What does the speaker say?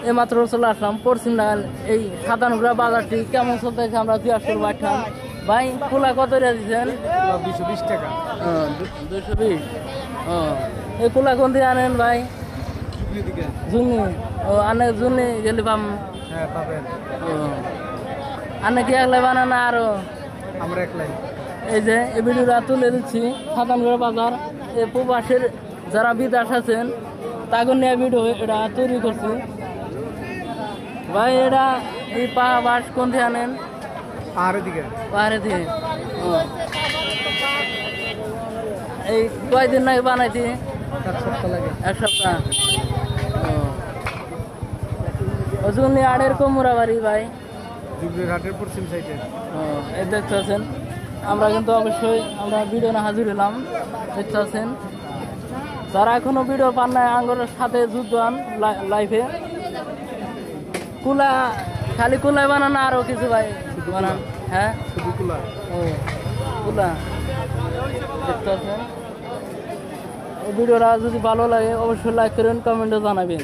এইমাত্র চলে আসলাম পশ্চিম নাগাল এই সাতানগুড়া বাজারটি কেমন চলতেছে আমরা জিজ্ঞাস করবো পাঠান। ভাই কুলা কত রে দিচ্ছেন? 220 টাকা। 220। এই কুলা কোন দিয়ে আনেন ভাই? জুনি। ও আনে জুনি গেলে পাম? হ্যাঁ পাবেন। আনে কি একলাই বানান না আরো? আমরা একলাই। এই যে এই ভিডিওটা তুলে দিচ্ছি সাতানগুড়া বাজার এই প্রবাসের যারা বিদেশ আছেন তাকে নিয়ে ভিডিও এটা তৈরি করছি। ভাই এটা এই বাঁশ কোন থেকে আনেন? পাহাড়ের দিকে। পাহাড়ে থেকে। এই কয়দিন নাকি বানাইছি? 1 সপ্তাহ লাগে। 1 সপ্তাহ। ওজন আড়ের কোমরা বাড়ি ভাই জুবলির হাটের পশ্চিম সাইডে। এই দেখতে পাচ্ছেন আমরা কিন্তু অবশ্যই আমরা ভিডিও না হাজির হলাম। দেখতে পাচ্ছেন যারা এখনো ভিডিও পান নাই আঙ্গরের সাথে যুদ্ধ আন লাইফে। কুলা খালি কুলাই বানানো আরো কিছু ভাই বানান? হ্যাঁ শুধু কুলা। ও কুলা দেখতে পাচ্ছেন। এই ভিডিওটা যদি ভালো লাগে অবশ্যই লাইক করেন, কমেন্টে জানাবেন।